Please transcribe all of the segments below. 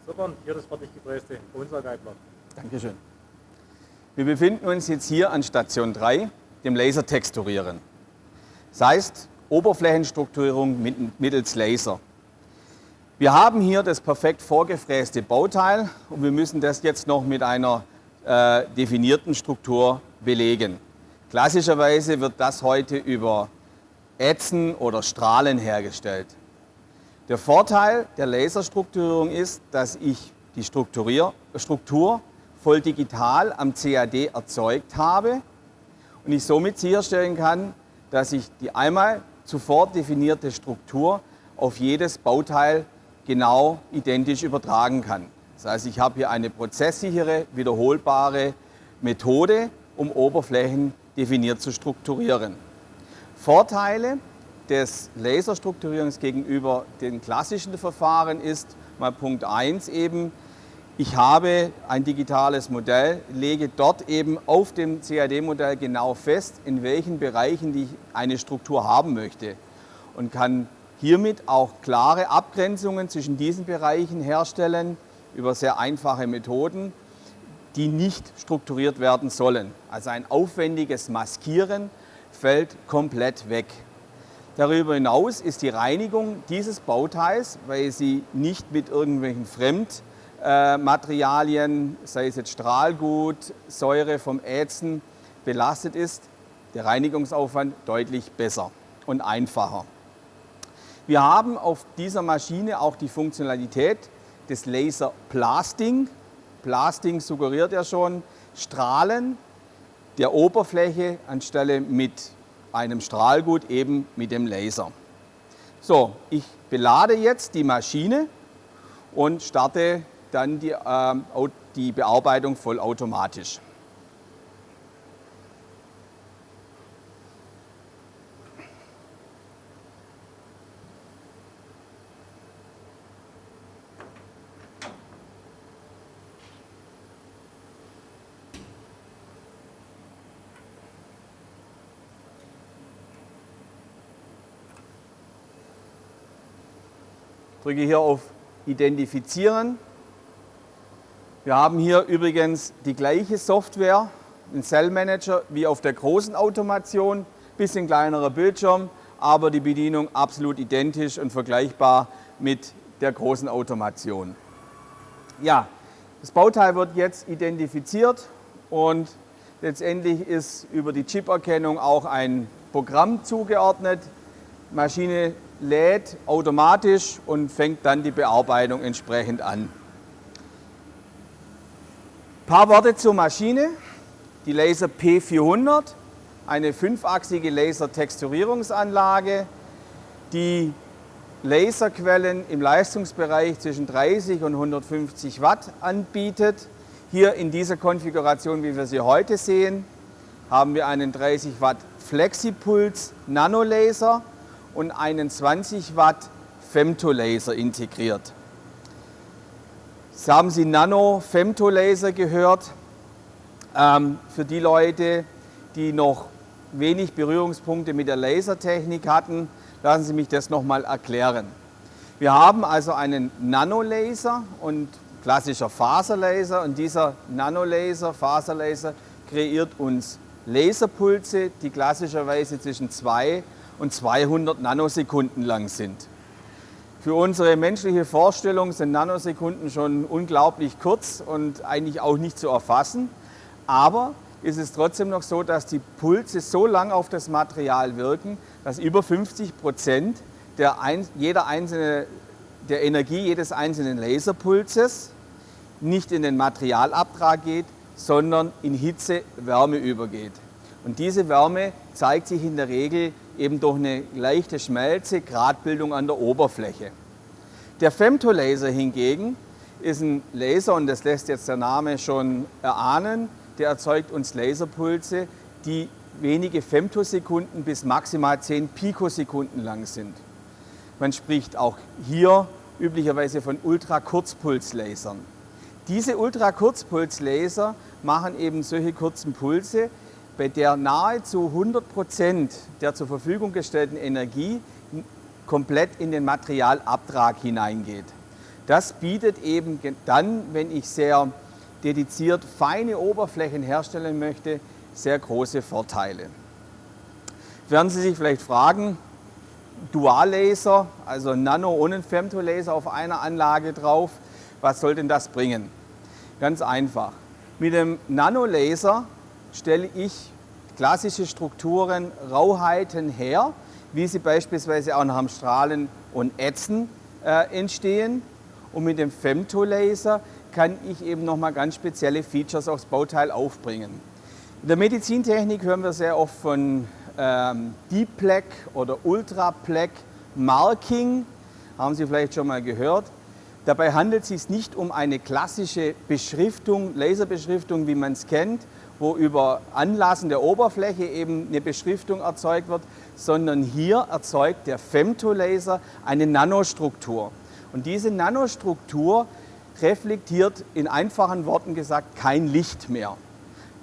Super, hier das fertig gefräste Unsalgeiblatt. Dankeschön. Wir befinden uns jetzt hier an Station 3, dem Lasertexturieren. Das heißt, Oberflächenstrukturierung mittels Laser. Wir haben hier das perfekt vorgefräste Bauteil und wir müssen das jetzt noch mit einer definierten Struktur belegen. Klassischerweise wird das heute über Ätzen oder Strahlen hergestellt. Der Vorteil der Laserstrukturierung ist, dass ich die Struktur voll digital am CAD erzeugt habe und ich somit sicherstellen kann, dass ich die einmal zuvor definierte Struktur auf jedes Bauteil genau identisch übertragen kann. Das heißt, ich habe hier eine prozesssichere, wiederholbare Methode, um Oberflächen definiert zu strukturieren. Vorteile des Laserstrukturierens gegenüber den klassischen Verfahren ist mal Punkt 1 eben, ich habe ein digitales Modell, lege dort eben auf dem CAD-Modell genau fest, in welchen Bereichen ich eine Struktur haben möchte und kann hiermit auch klare Abgrenzungen zwischen diesen Bereichen herstellen über sehr einfache Methoden, die nicht strukturiert werden sollen. Also ein aufwendiges Maskieren fällt komplett weg. Darüber hinaus ist die Reinigung dieses Bauteils, weil sie nicht mit irgendwelchen Fremdmaterialien, sei es jetzt Strahlgut, Säure vom Ätzen, belastet ist, der Reinigungsaufwand deutlich besser und einfacher. Wir haben auf dieser Maschine auch die Funktionalität des Laser Blasting. Blasting suggeriert ja schon Strahlen der Oberfläche anstelle mit einem Strahlgut eben mit dem Laser. So, ich belade jetzt die Maschine und starte dann die Bearbeitung vollautomatisch. Drücke hier auf Identifizieren. Wir haben hier übrigens die gleiche Software, einen Cell Manager, wie auf der großen Automation. Bisschen kleinerer Bildschirm, aber die Bedienung absolut identisch und vergleichbar mit der großen Automation. Ja, das Bauteil wird jetzt identifiziert und letztendlich ist über die Chiperkennung auch ein Programm zugeordnet. Die Maschine lädt automatisch und fängt dann die Bearbeitung entsprechend an. Ein paar Worte zur Maschine. Die Laser P400, eine 5-achsige Lasertexturierungsanlage, die Laserquellen im Leistungsbereich zwischen 30 und 150 Watt anbietet. Hier in dieser Konfiguration, wie wir sie heute sehen, haben wir einen 30 Watt Flexipuls Nanolaser und einen 20 Watt Femtolaser integriert. Jetzt haben Sie Nano-Femtolaser gehört. Für die Leute, die noch wenig Berührungspunkte mit der Lasertechnik hatten, lassen Sie mich das nochmal erklären. Wir haben also einen Nanolaser und klassischer Faserlaser und dieser Nanolaser, Faserlaser kreiert uns Laserpulse, die klassischerweise zwischen 2 und 200 Nanosekunden lang sind. Für unsere menschliche Vorstellung sind Nanosekunden schon unglaublich kurz und eigentlich auch nicht zu erfassen. Aber ist es trotzdem noch so, dass die Pulse so lang auf das Material wirken, dass über 50% der Energie jedes einzelnen Laserpulses nicht in den Materialabtrag geht, sondern in Hitze, Wärme übergeht. Und diese Wärme zeigt sich in der Regel eben durch eine leichte Schmelze, Gratbildung an der Oberfläche. Der Femtolaser hingegen ist ein Laser, und das lässt jetzt der Name schon erahnen, der erzeugt uns Laserpulse, die wenige Femtosekunden bis maximal 10 Pikosekunden lang sind. Man spricht auch hier üblicherweise von Ultrakurzpulslasern. Diese Ultrakurzpulslaser machen eben solche kurzen Pulse, bei der nahezu 100% der zur Verfügung gestellten Energie komplett in den Materialabtrag hineingeht. Das bietet eben dann, wenn ich sehr dediziert feine Oberflächen herstellen möchte, sehr große Vorteile. Werden Sie sich vielleicht fragen, Duallaser, also Nano- und ein Femtolaser auf einer Anlage drauf, was soll denn das bringen? Ganz einfach. Mit dem Nanolaser stelle ich klassische Strukturen, Rauheiten her, wie sie beispielsweise auch nach dem Strahlen und Ätzen entstehen. Und mit dem Femtolaser kann ich eben nochmal ganz spezielle Features aufs Bauteil aufbringen. In der Medizintechnik hören wir sehr oft von Deep Plaque oder Ultra Plaque Marking, haben Sie vielleicht schon mal gehört. Dabei handelt es sich nicht um eine klassische Beschriftung, Laserbeschriftung, wie man es kennt, wo über Anlassen der Oberfläche eben eine Beschriftung erzeugt wird, sondern hier erzeugt der Femtolaser eine Nanostruktur. Und diese Nanostruktur reflektiert in einfachen Worten gesagt kein Licht mehr.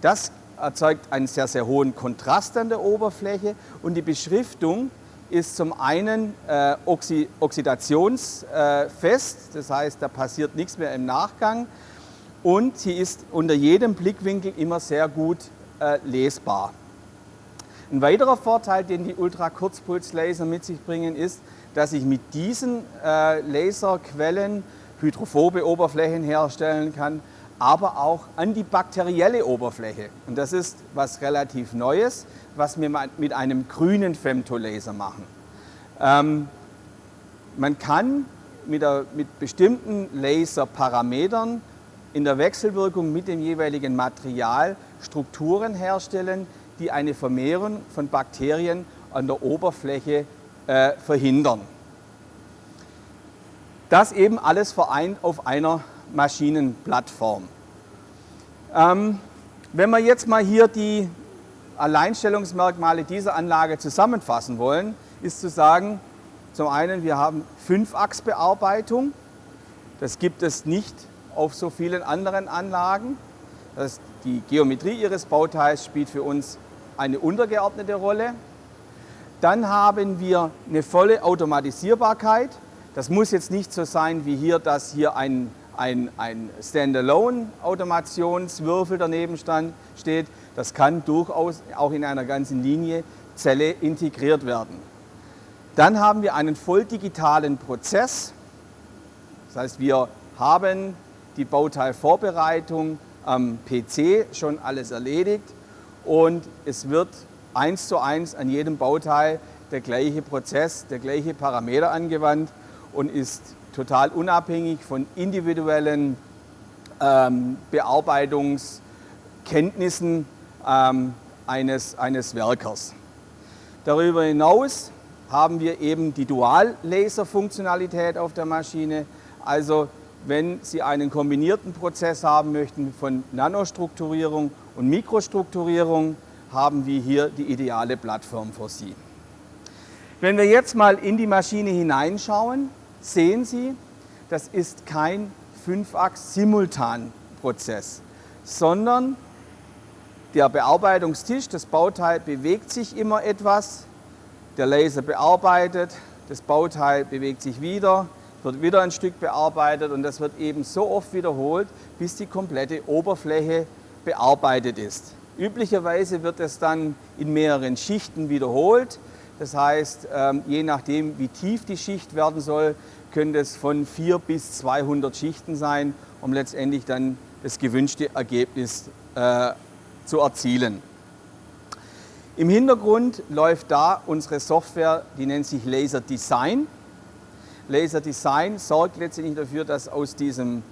Das erzeugt einen sehr, sehr hohen Kontrast an der Oberfläche und die Beschriftung ist zum einen oxidationsfest, das heißt, da passiert nichts mehr im Nachgang und sie ist unter jedem Blickwinkel immer sehr gut lesbar. Ein weiterer Vorteil, den die Ultrakurzpulslaser mit sich bringen, ist, dass ich mit diesen Laserquellen hydrophobe Oberflächen herstellen kann, aber auch antibakterielle Oberfläche. Und das ist was relativ Neues, was wir mit einem grünen Femtolaser machen. Man kann mit bestimmten Laserparametern in der Wechselwirkung mit dem jeweiligen Material Strukturen herstellen, die eine Vermehrung von Bakterien an der Oberfläche verhindern. Das eben alles vereint auf einer Maschinenplattform. Wenn wir jetzt mal hier die Alleinstellungsmerkmale dieser Anlage zusammenfassen wollen, ist zu sagen, zum einen, wir haben 5-Achs-Bearbeitung. Das gibt es nicht auf so vielen anderen Anlagen. Die Geometrie Ihres Bauteils spielt für uns eine untergeordnete Rolle. Dann haben wir eine volle Automatisierbarkeit. Das muss jetzt nicht so sein wie hier, dass hier ein Standalone-Automationswürfel daneben steht. Das kann durchaus auch in einer ganzen Linie Zelle integriert werden. Dann haben wir einen voll digitalen Prozess. Das heißt, wir haben die Bauteilvorbereitung am PC schon alles erledigt und es wird 1:1 an jedem Bauteil der gleiche Prozess, der gleiche Parameter angewandt und ist total unabhängig von individuellen Bearbeitungskenntnissen eines Werkers. Darüber hinaus haben wir eben die Dual-Laser-Funktionalität auf der Maschine. Also wenn Sie einen kombinierten Prozess haben möchten von Nanostrukturierung und Mikrostrukturierung, haben wir hier die ideale Plattform für Sie. Wenn wir jetzt mal in die Maschine hineinschauen, sehen Sie, das ist kein 5-Achs-Simultan-Prozess, sondern der Bearbeitungstisch, das Bauteil bewegt sich immer etwas, der Laser bearbeitet, das Bauteil bewegt sich wieder, wird wieder ein Stück bearbeitet und das wird eben so oft wiederholt, bis die komplette Oberfläche bearbeitet ist. Üblicherweise wird es dann in mehreren Schichten wiederholt. Das heißt, je nachdem, wie tief die Schicht werden soll, können es von 400 bis 200 Schichten sein, um letztendlich dann das gewünschte Ergebnis zu erzielen. Im Hintergrund läuft da unsere Software, die nennt sich Laser Design. Laser Design sorgt letztendlich dafür, dass aus diesem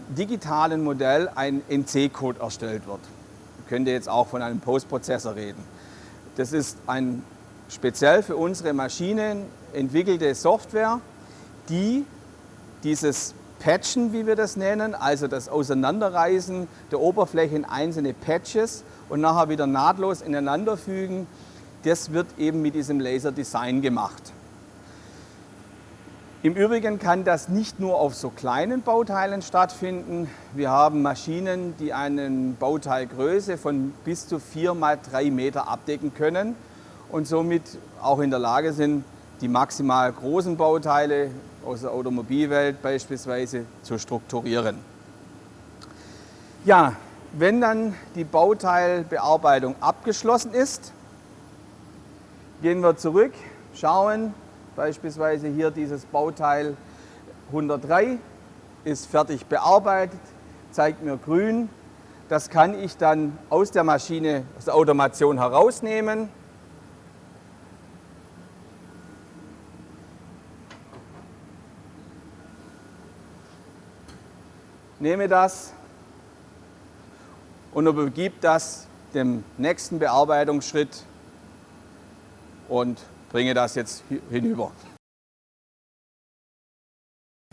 digitalen Modell ein NC-Code erstellt wird. Man könnte jetzt auch von einem Postprozessor reden. Das ist ein speziell für unsere Maschinen entwickelte Software, die dieses Patchen, wie wir das nennen, also das Auseinanderreißen der Oberfläche in einzelne Patches und nachher wieder nahtlos ineinanderfügen, das wird eben mit diesem Laser Design gemacht. Im Übrigen kann das nicht nur auf so kleinen Bauteilen stattfinden. Wir haben Maschinen, die eine Bauteilgröße von bis zu 4 mal 3 Meter abdecken können und somit auch in der Lage sind, die maximal großen Bauteile aus der Automobilwelt beispielsweise zu strukturieren. Ja, wenn dann die Bauteilbearbeitung abgeschlossen ist, gehen wir zurück, schauen, beispielsweise hier dieses Bauteil 103 ist fertig bearbeitet, zeigt mir grün. Das kann ich dann aus der Maschine, aus der Automation herausnehmen. Nehme das und übergebe das dem nächsten Bearbeitungsschritt und bringe das jetzt hinüber.